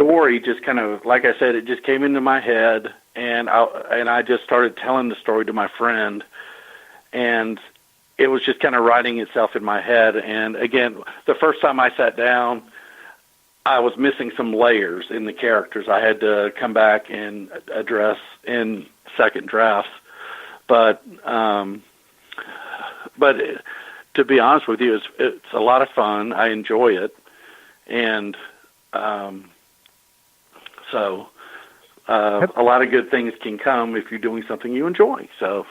story just kind of, like I said, it just came into my head, and I just started telling the story to my friend, and it was just kind of writing itself in my head. And again, the first time I sat down, I was missing some layers in the characters. I had to come back and address in second drafts. But to be honest with you, it's a lot of fun. I enjoy it, and so a lot of good things can come if you're doing something you enjoy. So,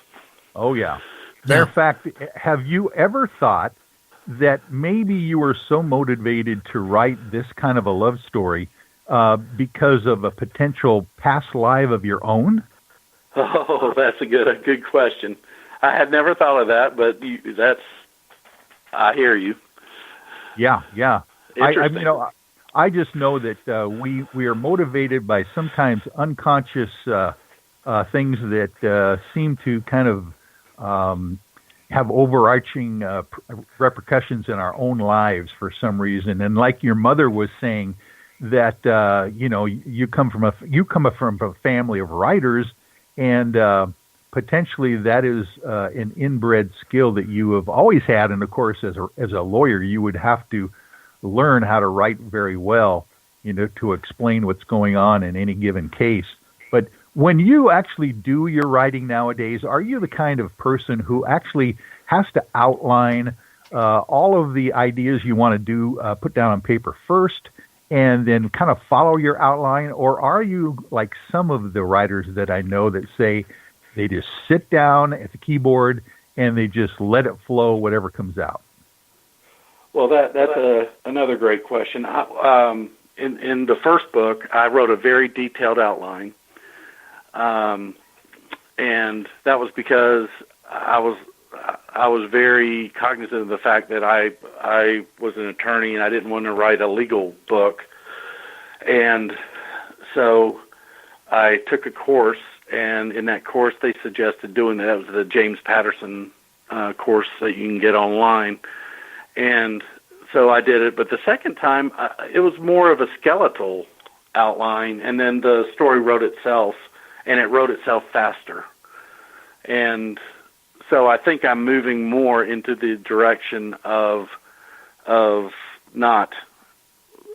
oh yeah. Matter of fact, have you ever thought that maybe you were so motivated to write this kind of a love story because of a potential past life of your own? Oh, that's a good question. I had never thought of that, but I hear you. Yeah. I just know that we are motivated by sometimes unconscious things that seem to kind of have overarching repercussions in our own lives for some reason. And like your mother was saying, that you come from a family of writers, and potentially that is an inbred skill that you have always had. And of course, as a lawyer, you would have to learn how to write very well, to explain what's going on in any given case. But when you actually do your writing nowadays, are you the kind of person who actually has to outline all of the ideas you want to do, put down on paper first, and then kind of follow your outline? Or are you like some of the writers that I know that say they just sit down at the keyboard and they just let it flow, whatever comes out? Well, that's another great question. In the first book, I wrote a very detailed outline. And that was because I was very cognizant of the fact that I was an attorney and I didn't want to write a legal book. And so I took a course, and in that course they suggested doing that. It was the James Patterson course that you can get online. And so I did it. But the second time, it was more of a skeletal outline, and then the story wrote itself. And it wrote itself faster. And so I think I'm moving more into the direction of not,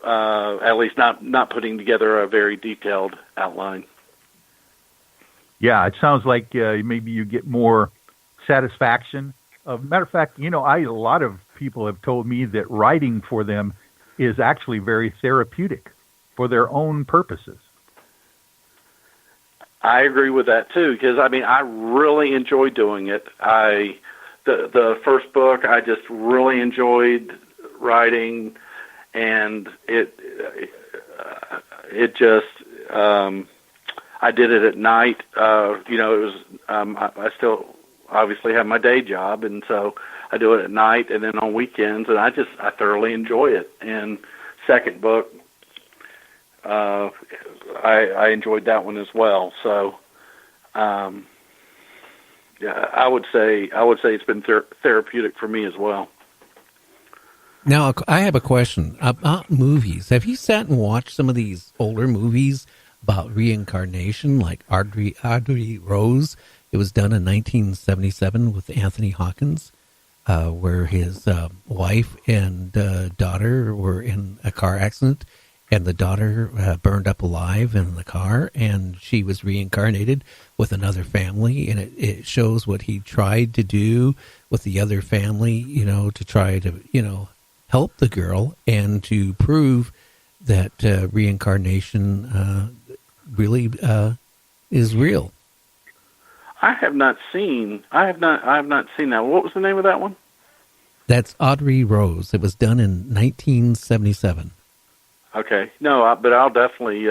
at least not putting together a very detailed outline. Yeah, it sounds like maybe you get more satisfaction. Matter of fact, a lot of people have told me that writing for them is actually very therapeutic for their own purposes. I agree with that too, because I really enjoy doing it. The first book I just really enjoyed writing, and it just I did it at night. It was I still obviously have my day job, and so I do it at night and then on weekends, and I thoroughly enjoy it. And second book, I enjoyed that one as well. So, yeah, I would say it's been therapeutic for me as well. Now, I have a question about movies. Have you sat and watched some of these older movies about reincarnation, like Audrey Rose? It was done in 1977 with Anthony Hawkins, where his wife and daughter were in a car accident. And the daughter burned up alive in the car, and she was reincarnated with another family. And it shows what he tried to do with the other family, to try to, help the girl and to prove that reincarnation really is real. I have not seen that. What was the name of that one? That's Audrey Rose. It was done in 1977. Okay, no, but I'll definitely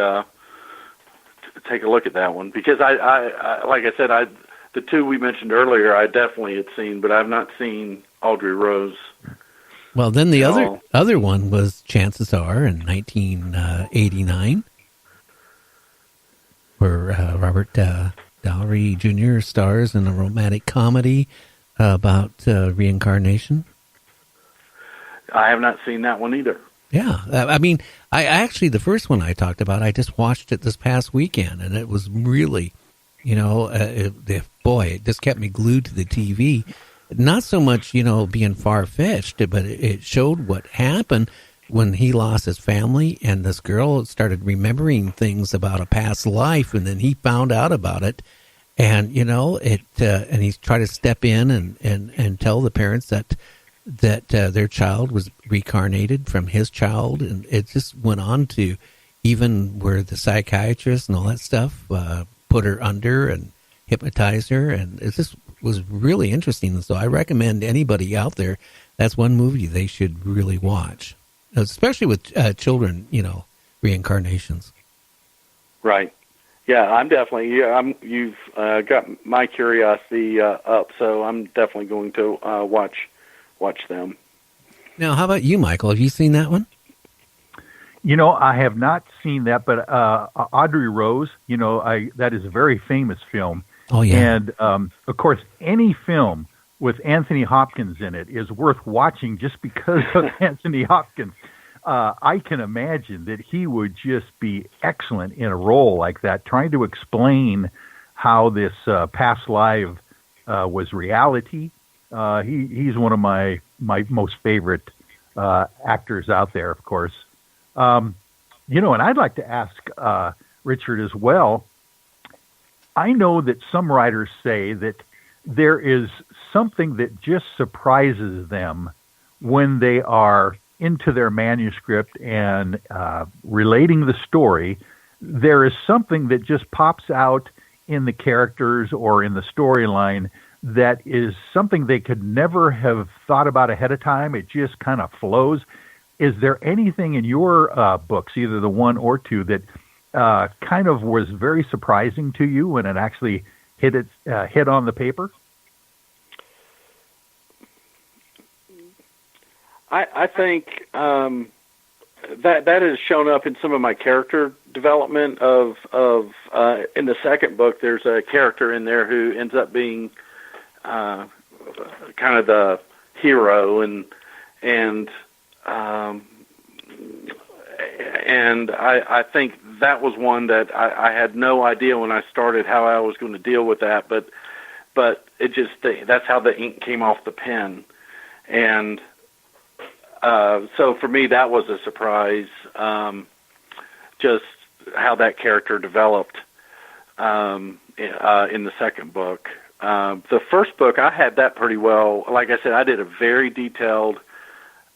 take a look at that one, because I like I said, the two we mentioned earlier, I definitely had seen, but I've not seen Audrey Rose. Well, then the other one was Chances Are in 1989, where Robert Downey Jr. stars in a romantic comedy about reincarnation. I have not seen that one either. Yeah. I mean, I actually, the first one I talked about, I just watched it this past weekend, and it was really, boy, it just kept me glued to the TV. Not so much, being far-fetched, but it showed what happened when he lost his family, and this girl started remembering things about a past life, and then he found out about it. And, and he's tried to step in and tell the parents that their child was reincarnated from his child. And it just went on to even where the psychiatrist and all that stuff put her under and hypnotized her. And it just was really interesting. So I recommend anybody out there, that's one movie they should really watch, especially with children, reincarnations. Right. Yeah, I'm definitely. Yeah, you've got my curiosity up, so I'm definitely going to watch them. Now, how about you, Michael? Have you seen that one? I have not seen that, but Audrey Rose, that is a very famous film. Oh, yeah. And, of course, any film with Anthony Hopkins in it is worth watching just because of Anthony Hopkins. I can imagine that he would just be excellent in a role like that, trying to explain how this past life was reality. He's one of my most favorite actors out there, of course. And I'd like to ask Richard as well. I know that some writers say that there is something that just surprises them when they are into their manuscript and relating the story. There is something that just pops out in the characters or in the storyline that is something they could never have thought about ahead of time. It just kind of flows. Is there anything in your books, either the one or two, that kind of was very surprising to you when it actually hit on the paper? I think that has shown up in some of my character development of in the second book. There's a character in there who ends up being kind of the hero, and I think that was one that I had no idea when I started how I was going to deal with that, but it just, that's how the ink came off the pen. And so for me, that was a surprise, just how that character developed in the second book. The first book, I had that pretty well. Like I said, I did a very detailed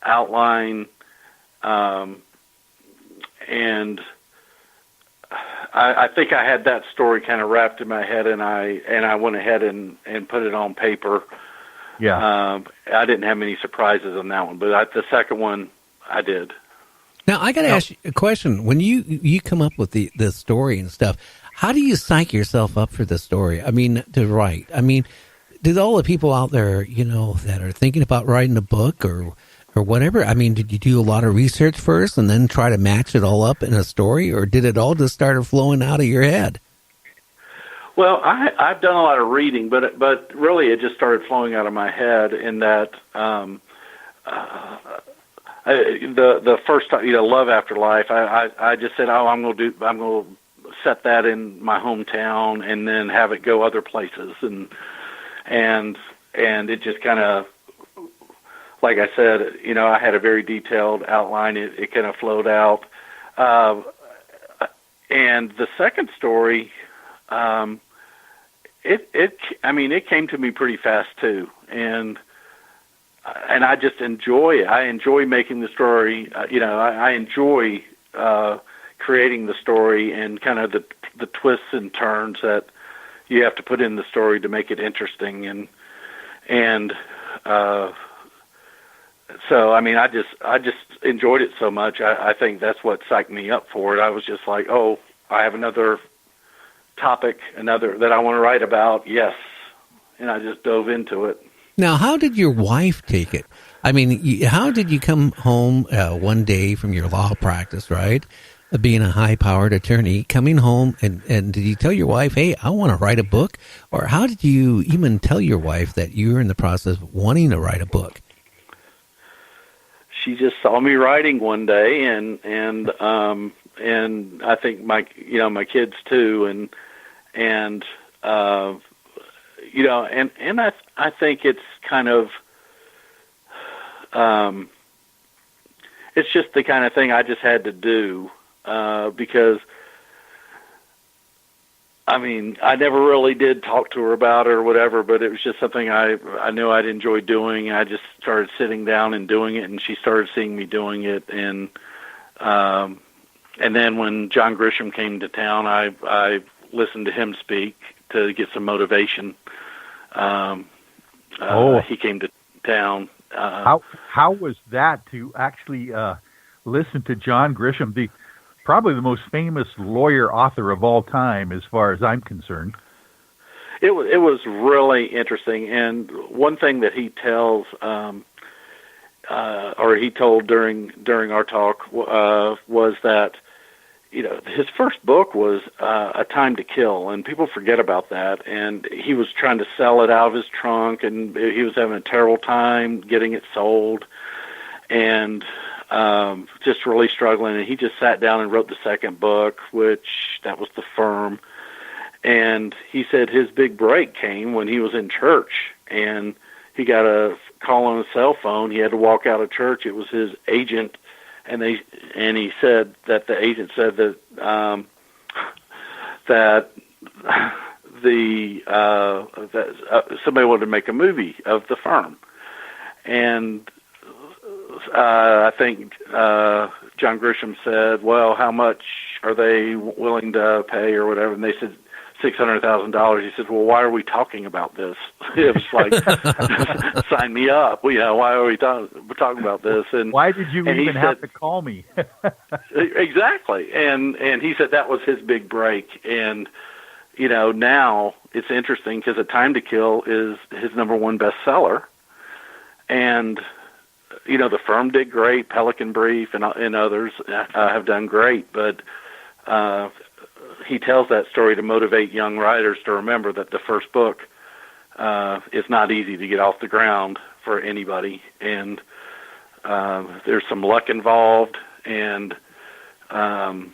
outline, and I think I had that story kind of wrapped in my head, and I went ahead and put it on paper. Yeah. I didn't have many surprises on that one, but the second one I did. Now, I got to ask you a question. When you come up with the story and stuff, how do you psych yourself up for the story? I mean, to write. I mean, did all the people out there, that are thinking about writing a book or whatever, I mean, did you do a lot of research first and then try to match it all up in a story, or did it all just start flowing out of your head? Well, I've done a lot of reading, but really it just started flowing out of my head in that the first time, Love After Life, I just said, I'm going to set that in my hometown and then have it go other places, and it just kind of, like I said, I had a very detailed outline. It kind of flowed out, and the second story, it came to me pretty fast too, and I just enjoy it. I enjoy making the story. I enjoy creating the story and kind of the twists and turns that you have to put in the story to make it interesting, and so I mean, I just enjoyed it so much. I think that's what psyched me up for it. I was just like, oh, I have another topic, another that I want to write about. Yes. And I just dove into it. Now, how did your wife take it? I mean, how did you come home one day from your law practice, right? Being a high-powered attorney, coming home, and did you tell your wife, hey, I want to write a book? Or how did you even tell your wife that you were in the process of wanting to write a book? she just saw me writing one day, and I think my kids too, and I think it's kind of it's just the kind of thing I just had to do because. I mean, I never really did talk to her about it or whatever, but it was just something I knew I'd enjoy doing. I just started sitting down and doing it, and she started seeing me doing it. And then when John Grisham came to town, I listened to him speak to get some motivation. He came to town. How was that to actually listen to John Grisham, probably the most famous lawyer author of all time, as far as I'm concerned? It was really interesting, and one thing that he tells, or he told during our talk, was that his first book was A Time to Kill, and people forget about that. And he was trying to sell it out of his trunk, and he was having a terrible time getting it sold, and just really struggling, and he just sat down and wrote the second book, which that was The Firm. And he said his big break came when he was in church, and he got a call on his cell phone. He had to walk out of church. It was his agent, and he said that the agent said that somebody wanted to make a movie of The Firm, and I think John Grisham said, well, how much are they willing to pay or whatever? And they said $600,000. He said, well, why are we talking about this? It was like, sign me up. Why are we talking about this? And why did you even have to call me? Exactly. And he said that was his big break. And, now it's interesting because A Time to Kill is his number one bestseller. And The Firm did great. Pelican Brief and others have done great, but he tells that story to motivate young writers to remember that the first book is not easy to get off the ground for anybody, and there's some luck involved, and and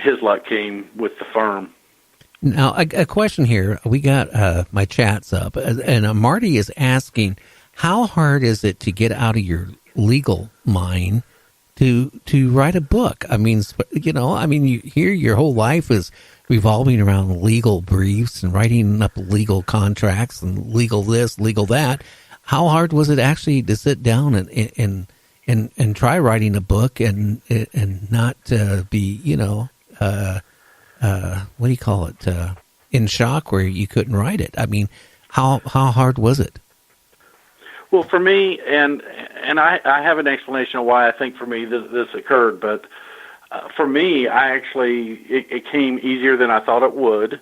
his luck came with The Firm. Now, a question here. We got my chats up, and Marty is asking, how hard is it to get out of your legal mind to write a book? I mean, you hear your whole life is revolving around legal briefs and writing up legal contracts and legal this, legal that. How hard was it actually to sit down and try writing a book and not be, what do you call it, in shock where you couldn't write it? I mean, how hard was it? Well, for me, and I have an explanation of why I think for me this occurred, but for me, it came easier than I thought it would,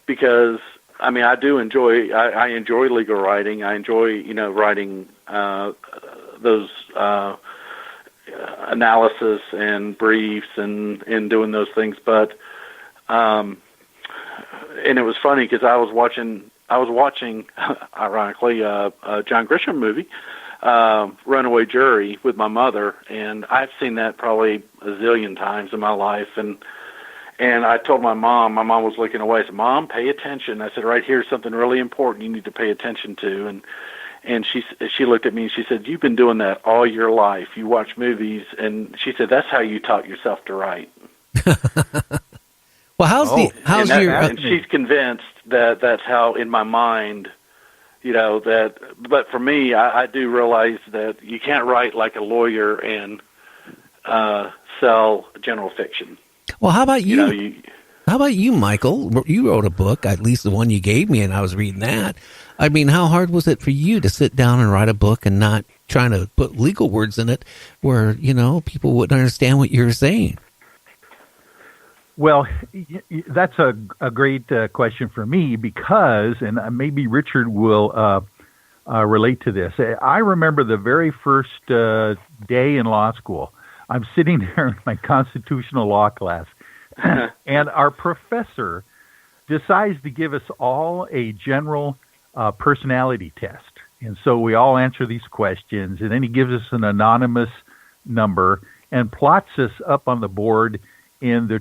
because I mean I enjoy legal writing. I enjoy writing those analysis and briefs and doing those things, but and it was funny because I was watching, ironically, a John Grisham movie, Runaway Jury, with my mother, and I've seen that probably a zillion times in my life. And I told my mom was looking away. I said, Mom, pay attention. I said, right here's something really important you need to pay attention to. And she looked at me and she said, you've been doing that all your life. You watch movies. And she said, that's how you taught yourself to write. Well, and she's convinced that that's how, in my mind, but for me, I do realize that you can't write like a lawyer and sell general fiction. Well, how about you? How about you, Michael? You wrote a book, at least the one you gave me, and I was reading that. I mean, how hard was it for you to sit down and write a book and not trying to put legal words in it where, people wouldn't understand what you were saying? Well, that's a great question for me because, and maybe Richard will relate to this. I remember the very first day in law school. I'm sitting there in my constitutional law class, and our professor decides to give us all a general personality test. And so we all answer these questions, and then he gives us an anonymous number and plots us up on the board in the